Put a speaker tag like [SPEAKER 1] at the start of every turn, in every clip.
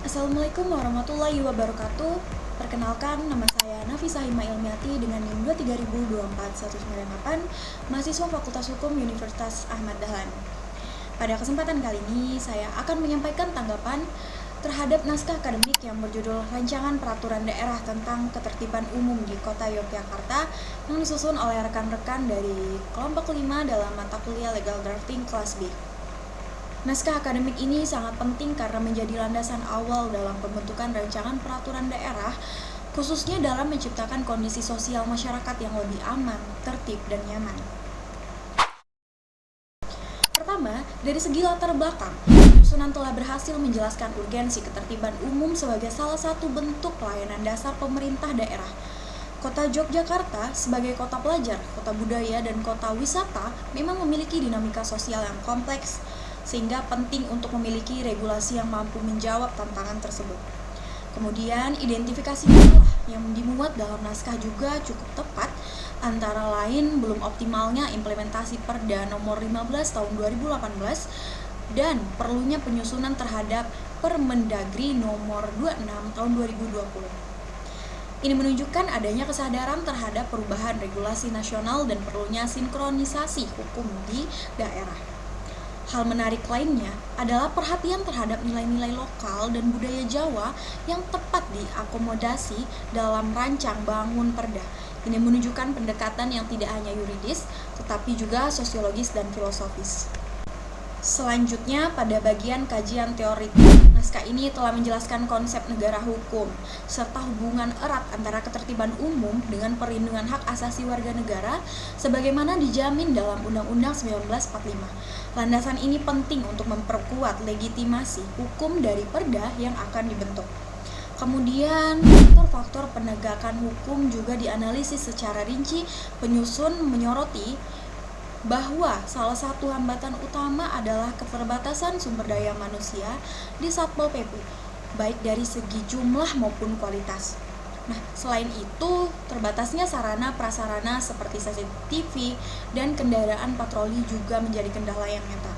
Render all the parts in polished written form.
[SPEAKER 1] Assalamualaikum warahmatullahi wabarakatuh. Perkenalkan, nama saya Nafisa Hima Ilmiati dengan NIM 230241198, mahasiswa Fakultas Hukum Universitas Ahmad Dahlan. Pada kesempatan kali ini, saya akan menyampaikan tanggapan terhadap naskah akademik yang berjudul Rancangan Peraturan Daerah tentang Ketertiban Umum di Kota Yogyakarta yang disusun oleh rekan-rekan dari kelompok 5 dalam mata kuliah Legal Drafting kelas B. Naskah akademik ini sangat penting karena menjadi landasan awal dalam pembentukan rancangan peraturan daerah, khususnya dalam menciptakan kondisi sosial masyarakat yang lebih aman, tertib, dan nyaman. Pertama, dari segi latar belakang, penyusunan telah berhasil menjelaskan urgensi ketertiban umum sebagai salah satu bentuk pelayanan dasar pemerintah daerah. Kota Yogyakarta sebagai kota pelajar, kota budaya, dan kota wisata memang memiliki dinamika sosial yang kompleks, sehingga penting untuk memiliki regulasi yang mampu menjawab tantangan tersebut. Kemudian, identifikasi masalah yang dimuat dalam naskah juga cukup tepat, antara lain belum optimalnya implementasi Perda nomor 15 tahun 2018 dan perlunya penyusunan terhadap Permendagri nomor 26 tahun 2020. Ini menunjukkan adanya kesadaran terhadap perubahan regulasi nasional dan perlunya sinkronisasi hukum di daerah. Hal menarik lainnya adalah perhatian terhadap nilai-nilai lokal dan budaya Jawa yang tepat diakomodasi dalam rancang bangun perda. Ini menunjukkan pendekatan yang tidak hanya yuridis, tetapi juga sosiologis dan filosofis. Selanjutnya, pada bagian kajian teoritik, naskah ini telah menjelaskan konsep negara hukum, serta hubungan erat antara ketertiban umum dengan perlindungan hak asasi warga negara, sebagaimana dijamin dalam Undang-Undang 1945. Landasan ini penting untuk memperkuat legitimasi hukum dari perda yang akan dibentuk. Kemudian, faktor-faktor penegakan hukum juga dianalisis secara rinci. Penyusun menyoroti bahwa salah satu hambatan utama adalah keterbatasan sumber daya manusia di Satpol PP, baik dari segi jumlah maupun kualitas. Nah, selain itu, terbatasnya sarana prasarana seperti CCTV dan kendaraan patroli juga menjadi kendala yang nyata.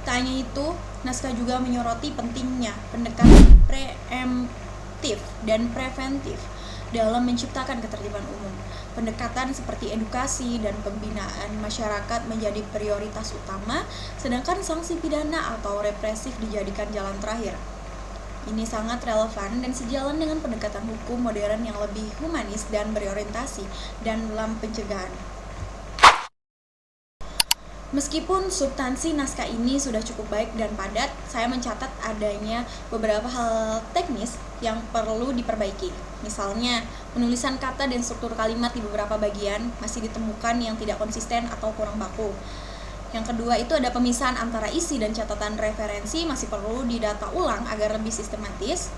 [SPEAKER 1] Tak hanya itu, naskah juga menyoroti pentingnya pendekatan preemptif dan preventif dalam menciptakan ketertiban umum. Pendekatan seperti edukasi dan pembinaan masyarakat menjadi prioritas utama, sedangkan sanksi pidana atau represif dijadikan jalan terakhir. Ini sangat relevan dan sejalan dengan pendekatan hukum modern yang lebih humanis dan berorientasi dan dalam pencegahan. Meskipun substansi naskah ini sudah cukup baik dan padat, saya mencatat adanya beberapa hal teknis yang perlu diperbaiki. Misalnya, penulisan kata dan struktur kalimat di beberapa bagian masih ditemukan yang tidak konsisten atau kurang baku. Yang kedua itu ada pemisahan antara isi dan catatan referensi masih perlu didata ulang agar lebih sistematis.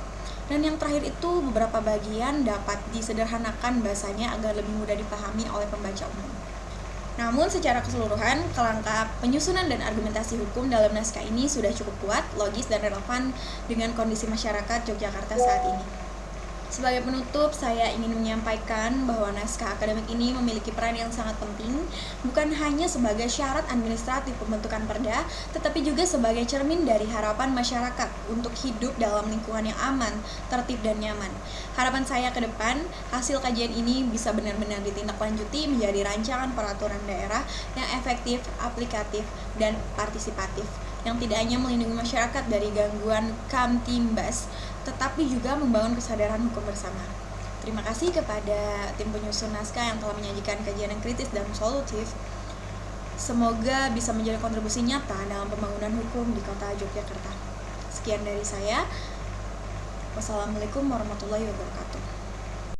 [SPEAKER 1] Dan yang terakhir itu beberapa bagian dapat disederhanakan bahasanya agar lebih mudah dipahami oleh pembaca umum. Namun secara keseluruhan, kerangka penyusunan dan argumentasi hukum dalam naskah ini sudah cukup kuat, logis, dan relevan dengan kondisi masyarakat Yogyakarta saat ini. Sebagai penutup, saya ingin menyampaikan bahwa naskah akademik ini memiliki peran yang sangat penting, bukan hanya sebagai syarat administratif pembentukan perda, tetapi juga sebagai cermin dari harapan masyarakat untuk hidup dalam lingkungan yang aman, tertib, dan nyaman. Harapan saya ke depan, hasil kajian ini bisa benar-benar ditindaklanjuti menjadi rancangan peraturan daerah yang efektif, aplikatif, dan partisipatif, yang tidak hanya melindungi masyarakat dari gangguan kamtibas, tetapi juga membangun kesadaran hukum bersama. Terima kasih kepada tim penyusun naskah yang telah menyajikan kajian yang kritis dan solutif. Semoga bisa menjadi kontribusi nyata dalam pembangunan hukum di kota Yogyakarta. Sekian dari saya. Wassalamualaikum warahmatullahi wabarakatuh.